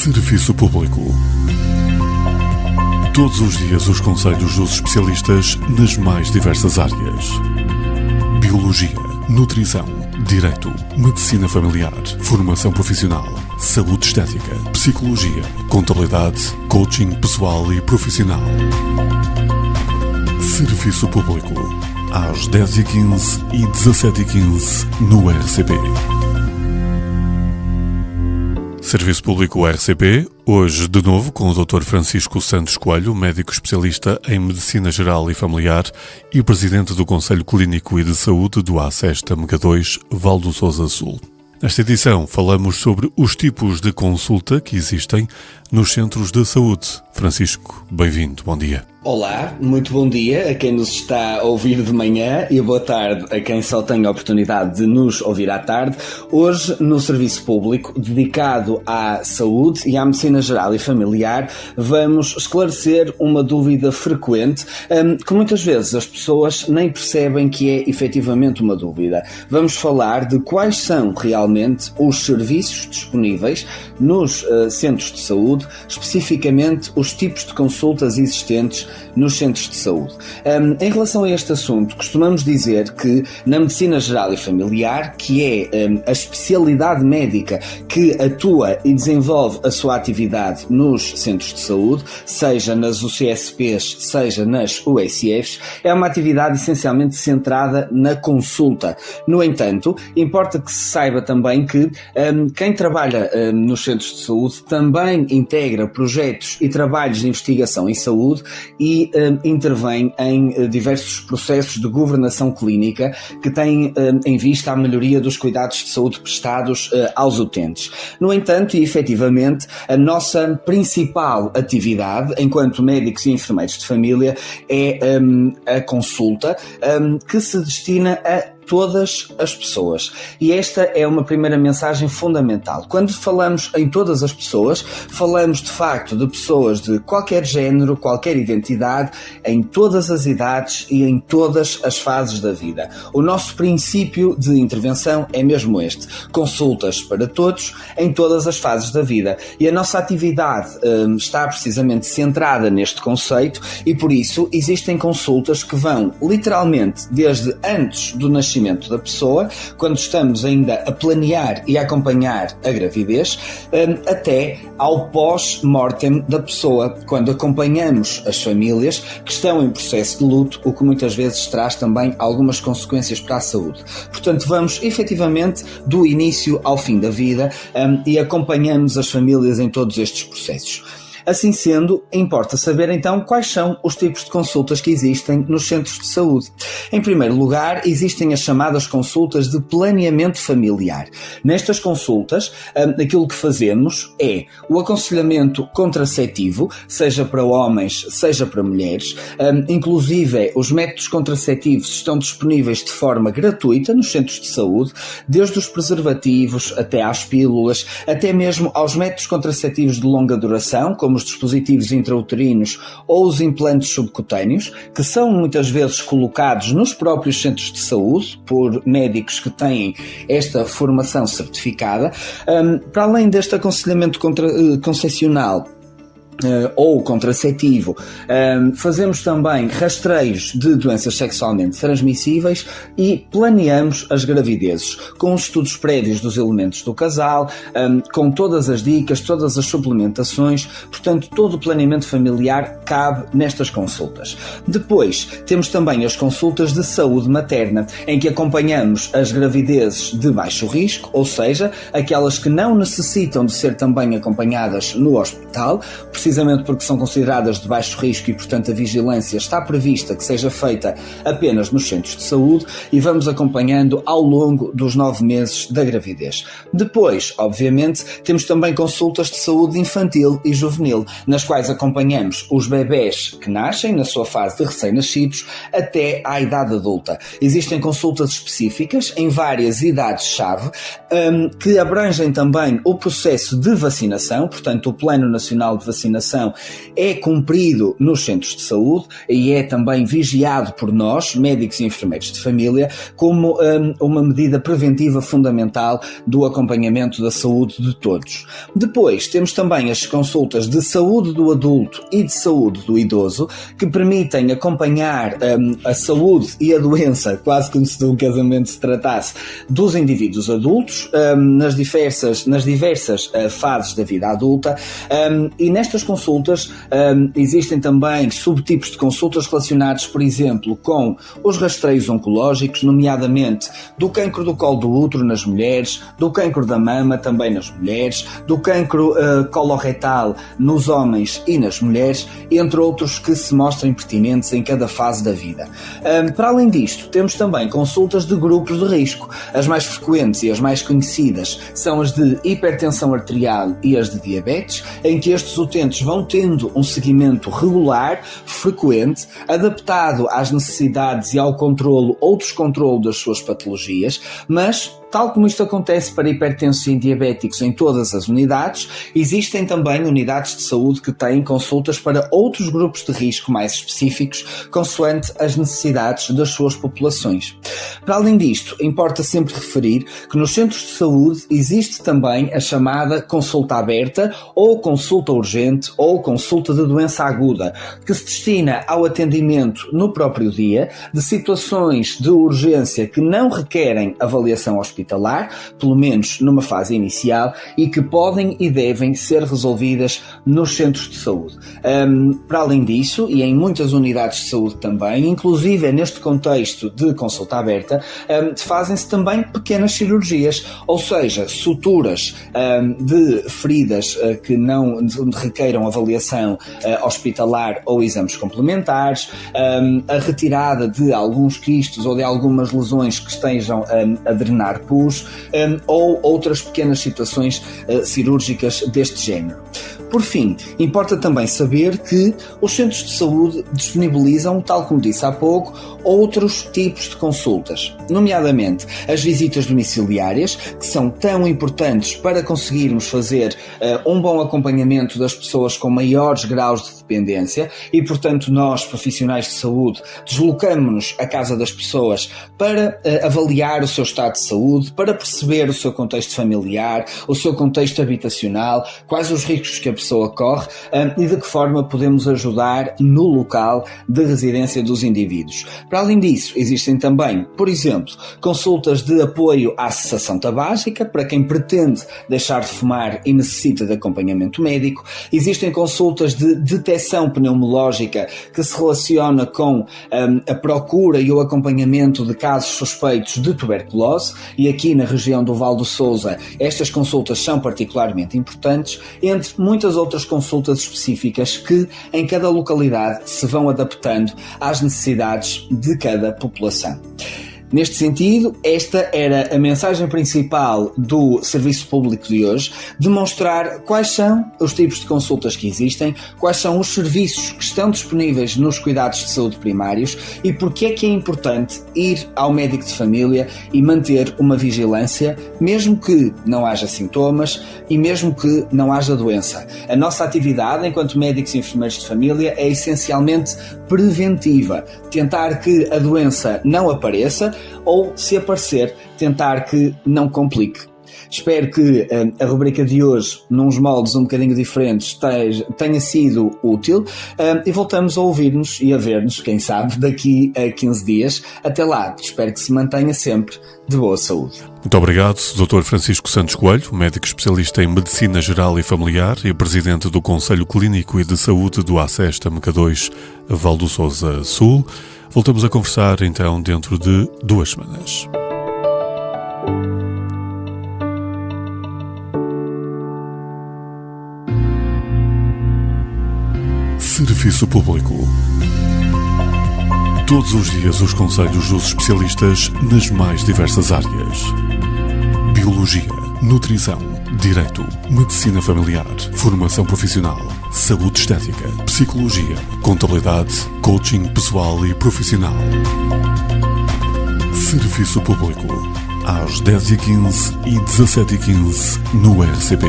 Serviço Público. Todos os dias os conselhos dos especialistas nas mais diversas áreas. Biologia, nutrição, direito, medicina familiar, formação profissional, saúde estética, psicologia, contabilidade, coaching pessoal e profissional. Serviço Público, às 10h15 e 17h15 no RCP. Serviço Público RCP, hoje de novo com o Dr. Francisco Santos Coelho, médico especialista em Medicina Geral e Familiar e presidente do Conselho Clínico e de Saúde do ACES Tâmega 2, Val do Sousa Sul. Nesta edição falamos sobre os tipos de consulta que existem nos centros de saúde. Francisco, bem-vindo, bom dia. Olá, muito bom dia a quem nos está a ouvir de manhã e boa tarde a quem só tem a oportunidade de nos ouvir à tarde. Hoje, no Serviço Público, dedicado à saúde e à medicina geral e familiar, vamos esclarecer uma dúvida frequente que muitas vezes as pessoas nem percebem que é efetivamente uma dúvida. Vamos falar de quais são realmente os serviços disponíveis nos centros de saúde, especificamente os tipos de consultas existentes nos centros de saúde. Em relação a este assunto, costumamos dizer que na medicina geral e familiar, que é a especialidade médica que atua e desenvolve a sua atividade nos centros de saúde, seja nas UCSPs, seja nas USFs, é uma atividade essencialmente centrada na consulta. No entanto, importa que se saiba também que quem trabalha nos centros de saúde também integra projetos e trabalhos de investigação em saúde e intervém em diversos processos de governação clínica que têm em vista a melhoria dos cuidados de saúde prestados aos utentes. No entanto, e efetivamente, a nossa principal atividade enquanto médicos e enfermeiros de família é a consulta, que se destina a todas as pessoas. E esta é uma primeira mensagem fundamental. Quando falamos em todas as pessoas, falamos de facto de pessoas de qualquer género, qualquer identidade, em todas as idades e em todas as fases da vida. O nosso princípio de intervenção é mesmo este: consultas para todos, em todas as fases da vida. E a nossa atividade está precisamente centrada neste conceito e por isso existem consultas que vão literalmente desde antes do nascimento da pessoa, quando estamos ainda a planear e a acompanhar a gravidez, até ao pós-mortem da pessoa, quando acompanhamos as famílias que estão em processo de luto, o que muitas vezes traz também algumas consequências para a saúde. Portanto, vamos efetivamente do início ao fim da vida e acompanhamos as famílias em todos estes processos. Assim sendo, importa saber então quais são os tipos de consultas que existem nos centros de saúde. Em primeiro lugar, existem as chamadas consultas de planeamento familiar. Nestas consultas, aquilo que fazemos é o aconselhamento contraceptivo, seja para homens, seja para mulheres. Inclusive, os métodos contraceptivos estão disponíveis de forma gratuita nos centros de saúde, desde os preservativos até às pílulas, até mesmo aos métodos contraceptivos de longa duração, como os dispositivos intrauterinos ou os implantes subcutâneos, que são muitas vezes colocados nos próprios centros de saúde por médicos que têm esta formação certificada. Para além deste aconselhamento concepcional ou contraceptivo, fazemos também rastreios de doenças sexualmente transmissíveis e planeamos as gravidezes com os estudos prévios dos elementos do casal, com todas as dicas, todas as suplementações. Portanto, todo o planeamento familiar cabe nestas consultas. Depois, temos também as consultas de saúde materna, em que acompanhamos as gravidezes de baixo risco, ou seja, aquelas que não necessitam de ser também acompanhadas no hospital, precisamente porque são consideradas de baixo risco e, portanto, a vigilância está prevista que seja feita apenas nos centros de saúde, e vamos acompanhando ao longo dos 9 meses da gravidez. Depois, obviamente, temos também consultas de saúde infantil e juvenil, nas quais acompanhamos os bebés que nascem na sua fase de recém-nascidos até à idade adulta. Existem consultas específicas em várias idades-chave que abrangem também o processo de vacinação, portanto, o Plano Nacional de Vacinação vacinação é cumprido nos centros de saúde e é também vigiado por nós, médicos e enfermeiros de família, como uma medida preventiva fundamental do acompanhamento da saúde de todos. Depois, temos também as consultas de saúde do adulto e de saúde do idoso, que permitem acompanhar a saúde e a doença, quase como se de um casamento se tratasse, dos indivíduos adultos, nas diversas fases da vida adulta, e nestas consultas existem também subtipos de consultas relacionados, por exemplo, com os rastreios oncológicos, nomeadamente do cancro do colo do útero nas mulheres, do cancro da mama também nas mulheres, do cancro coloretal nos homens e nas mulheres, entre outros que se mostrem pertinentes em cada fase da vida. Para além disto, temos também consultas de grupos de risco. As mais frequentes e as mais conhecidas são as de hipertensão arterial e as de diabetes, em que estes utentes vão tendo um seguimento regular, frequente, adaptado às necessidades e ao controlo ou descontrolo das suas patologias, mas, tal como isto acontece para hipertensos e diabéticos em todas as unidades, existem também unidades de saúde que têm consultas para outros grupos de risco mais específicos, consoante as necessidades das suas populações. Para além disto, importa sempre referir que nos centros de saúde existe também a chamada consulta aberta ou consulta urgente ou consulta de doença aguda, que se destina ao atendimento no próprio dia de situações de urgência que não requerem avaliação hospitalar, pelo menos numa fase inicial, e que podem e devem ser resolvidas nos centros de saúde. Para além disso, e em muitas unidades de saúde também, inclusive neste contexto de consulta aberta, fazem-se também pequenas cirurgias, ou seja, suturas de feridas que não requeiram avaliação hospitalar ou exames complementares, a retirada de alguns quistos ou de algumas lesões que estejam a drenar pus, ou outras pequenas situações cirúrgicas deste género. Por fim, importa também saber que os centros de saúde disponibilizam, tal como disse há pouco, outros tipos de consultas, nomeadamente as visitas domiciliárias, que são tão importantes para conseguirmos fazer um bom acompanhamento das pessoas com maiores graus de dependência e, portanto, nós, profissionais de saúde, deslocamos-nos à casa das pessoas para avaliar o seu estado de saúde, para perceber o seu contexto familiar, o seu contexto habitacional, quais os riscos que a pessoa corre e de que forma podemos ajudar no local de residência dos indivíduos. Para além disso, existem também, por exemplo, consultas de apoio à cessação tabágica para quem pretende deixar de fumar e necessita de acompanhamento médico. Existem consultas de detecção pneumológica que se relaciona com a procura e o acompanhamento de casos suspeitos de tuberculose, e aqui na região do Val do Sousa estas consultas são particularmente importantes, entre muitas outras consultas específicas que em cada localidade se vão adaptando às necessidades de cada população. Neste sentido, esta era a mensagem principal do Serviço Público de hoje: demonstrar quais são os tipos de consultas que existem, quais são os serviços que estão disponíveis nos cuidados de saúde primários e porque é que é importante ir ao médico de família e manter uma vigilância, mesmo que não haja sintomas e mesmo que não haja doença. A nossa atividade enquanto médicos e enfermeiros de família é essencialmente preventiva, tentar que a doença não apareça, ou, se aparecer, tentar que não complique. Espero que a rubrica de hoje, nos moldes um bocadinho diferentes, tenha sido útil e voltamos a ouvir-nos e a ver-nos, quem sabe, daqui a 15 dias. Até lá, espero que se mantenha sempre de boa saúde. Muito obrigado, Dr. Francisco Santos Coelho, médico especialista em Medicina Geral e Familiar e presidente do Conselho Clínico e de Saúde do ACESTA MK2 Val do Sousa Sul. Voltamos a conversar então dentro de 2 semanas. Serviço Público. Todos os dias os conselhos dos especialistas nas mais diversas áreas. Biologia, nutrição, direito, medicina familiar, formação profissional, saúde estética, psicologia, contabilidade, coaching pessoal e profissional. Serviço Público, às 10h15 e 17h15 no RCP.